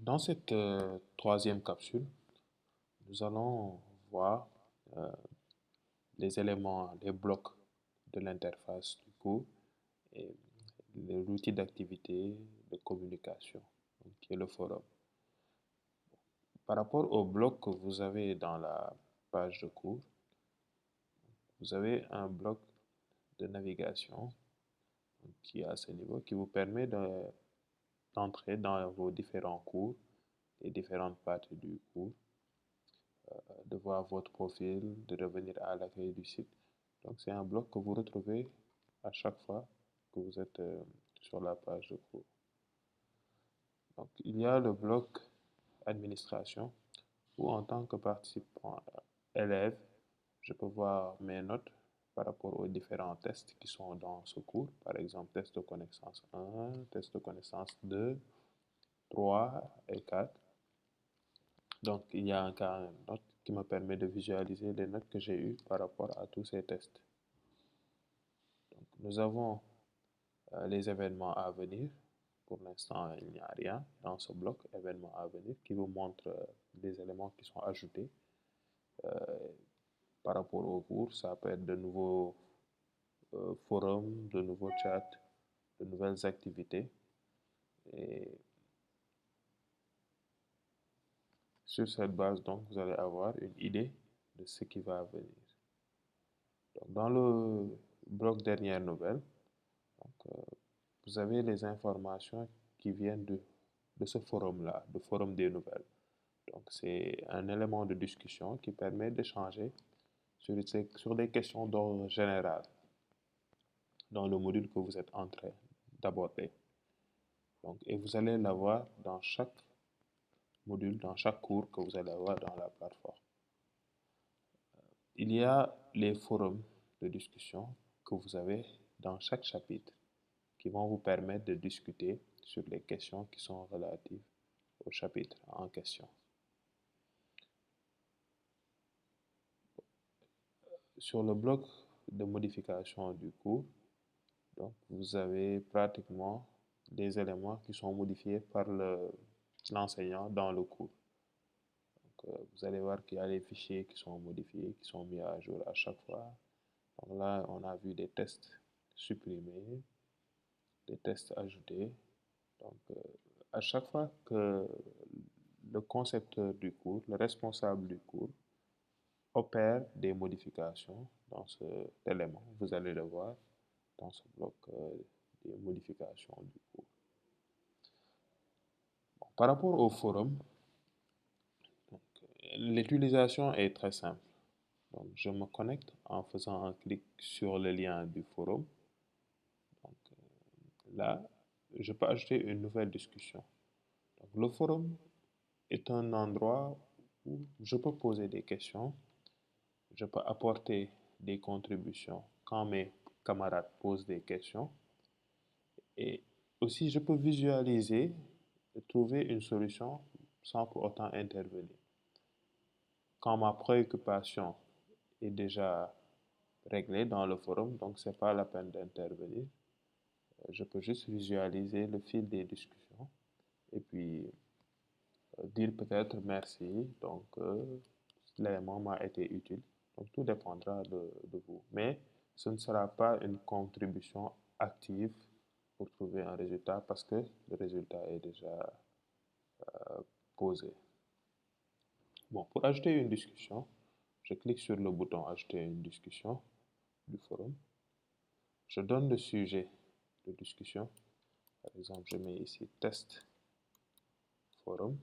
Dans cette troisième capsule, nous allons voir euh, les éléments, les blocs de l'interface du cours et l'outil d'activité de communication, donc, qui est le forum. Par rapport au bloc que vous avez dans la page de cours, vous avez un bloc de navigation qui est à ce niveau, qui vous permet d'entrer dans vos différents cours, les différentes parties du cours, de voir votre profil, de revenir à l'accueil du site. Donc, c'est un bloc que vous retrouvez à chaque fois que vous êtes sur la page de cours. Donc, il y a le bloc administration où, en tant que participant élève, je peux voir mes notes par rapport aux différents tests qui sont dans ce cours. Par exemple, test de connaissance 1, test de connaissance 2, 3 et 4. Donc, il y a un carnet de notes qui me permet de visualiser les notes que j'ai eues par rapport à tous ces tests. Donc, nous avons les événements à venir. Pour l'instant, il n'y a rien dans ce bloc événements à venir qui vous montre des éléments qui sont ajoutés par rapport au cours. Ça peut être de nouveaux forums, de nouveaux chats, de nouvelles activités. Et sur cette base, donc, vous allez avoir une idée de ce qui va venir. Donc, dans le bloc dernière nouvelle, donc, vous avez les informations qui viennent de ce forum-là, le forum des nouvelles. Donc, c'est un élément de discussion qui permet d'échanger sur des questions d'ordre général dans le module que vous êtes en train d'aborder. Donc, et vous allez l'avoir dans chaque module, dans chaque cours que vous allez avoir dans la plateforme. Il y a les forums de discussion que vous avez dans chaque chapitre qui vont vous permettre de discuter sur les questions qui sont relatives au chapitre en question. Sur le bloc de modification du cours, donc vous avez pratiquement des éléments qui sont modifiés par l'enseignant dans le cours. Donc, vous allez voir qu'il y a les fichiers qui sont modifiés, qui sont mis à jour à chaque fois. Donc là, on a vu des tests supprimés, des tests ajoutés. Donc, à chaque fois que le concepteur du cours, le responsable du cours, opère des modifications dans cet élément, vous allez le voir dans ce bloc des modifications du cours. Bon, par rapport au forum, l'utilisation est très simple. Donc, je me connecte en faisant un clic sur le lien du forum. Donc, là, je peux ajouter une nouvelle discussion. Donc, le forum est un endroit où je peux poser des questions, je peux apporter des contributions quand mes camarades posent des questions et aussi je peux visualiser et trouver une solution sans pour autant intervenir. Quand ma préoccupation est déjà réglée dans le forum, donc ce n'est pas la peine d'intervenir. Je peux juste visualiser le fil des discussions et puis dire peut-être merci, donc l'élément m'a été utile. Donc tout dépendra de vous. Mais ce ne sera pas une contribution active pour trouver un résultat parce que le résultat est déjà posé. Bon, pour ajouter une discussion, je clique sur le bouton Ajouter une discussion du forum. Je donne le sujet de discussion. Par exemple, je mets ici test forum.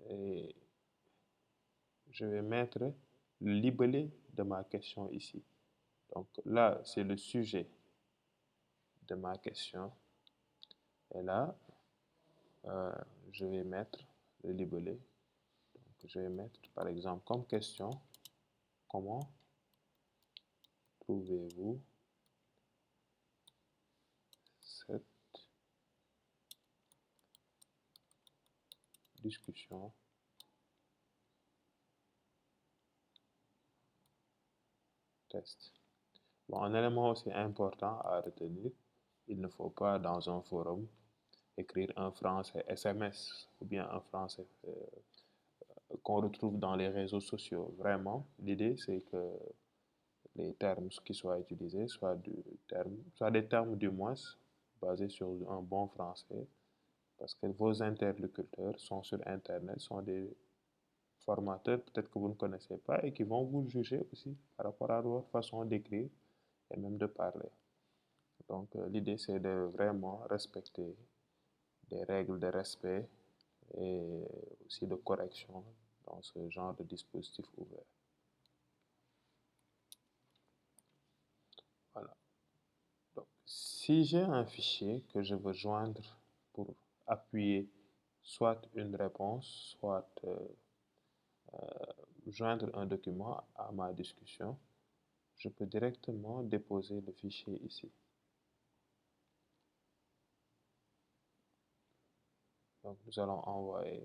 Et je vais mettre le libellé de ma question ici. Donc là, c'est le sujet de ma question. Et là, je vais mettre le libellé. Donc, je vais mettre, par exemple, comme question, comment trouvez-vous cette discussion test? Bon, un élément aussi important à retenir, Il ne faut pas, dans un forum, écrire un français SMS ou bien un français qu'on retrouve dans les réseaux sociaux. Vraiment, l'idée, c'est que les termes qui soient utilisés soient des termes du moins basés sur un bon français, parce que vos interlocuteurs sont sur Internet, sont des formateurs peut-être que vous ne connaissez pas et qui vont vous juger aussi par rapport à votre façon d'écrire et même de parler. Donc, l'idée, c'est de vraiment respecter des règles de respect et aussi de correction dans ce genre de dispositif ouvert. Voilà. Donc, si j'ai un fichier que je veux joindre pour appuyer soit une réponse, soit joindre un document à ma discussion, je peux directement déposer le fichier ici. Donc, nous allons envoyer.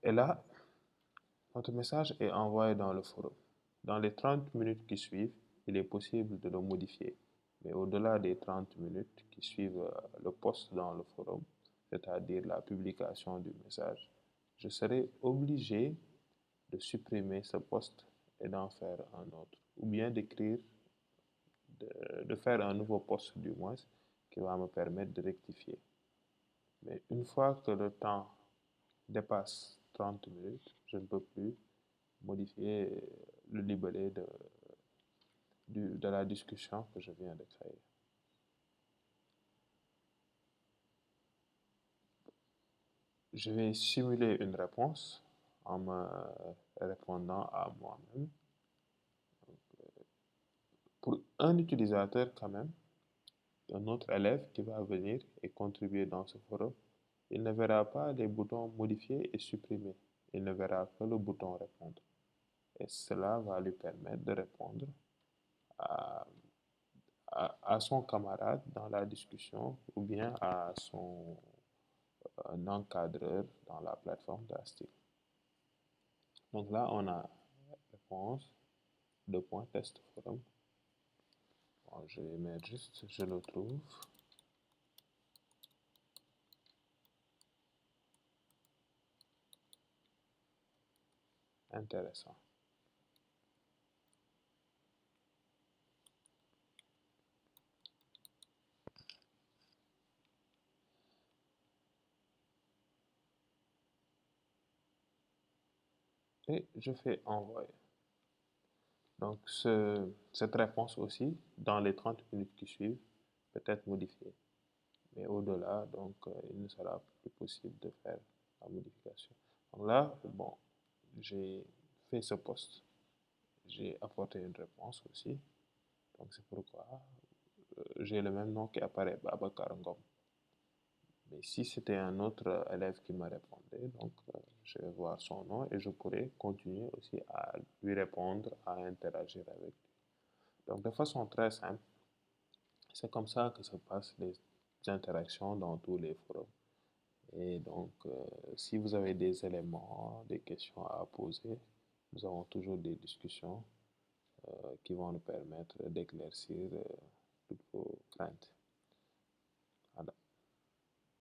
Et là, notre message est envoyé dans le forum. Dans les 30 minutes qui suivent, il est possible de le modifier. Mais au-delà des 30 minutes qui suivent le post dans le forum, c'est-à-dire la publication du message, je serai obligé de supprimer ce post et d'en faire un autre. Ou bien de faire un nouveau post du moins, qui va me permettre de rectifier. Mais une fois que le temps dépasse 30 minutes, je ne peux plus modifier le libellé de la discussion que je viens de créer. Je vais simuler une réponse en me répondant à moi-même. Pour un utilisateur quand même, un autre élève qui va venir et contribuer dans ce forum, il ne verra pas les boutons modifier et supprimer. Il ne verra que le bouton répondre. Et cela va lui permettre de répondre à, à son camarade dans la discussion ou bien à son encadreur dans la plateforme d'Asti. Donc là, on a réponse, deux points, test forum. Bon, je vais mettre juste, je le trouve. Intéressant. Et je fais envoyer. Donc, cette réponse aussi, dans les 30 minutes qui suivent, peut être modifiée. Mais au-delà, donc, il ne sera plus possible de faire la modification. Donc là, bon, j'ai fait ce post. J'ai apporté une réponse aussi. Donc, c'est pourquoi j'ai le même nom qui apparaît, Babacar Ngom. Mais si c'était un autre élève qui me répondait, donc je vais voir son nom et je pourrais continuer aussi à lui répondre, à interagir avec lui. Donc, de façon très simple, c'est comme ça que se passent les interactions dans tous les forums. Et donc, si vous avez des éléments, des questions à poser, nous avons toujours des discussions qui vont nous permettre d'éclaircir toutes vos craintes.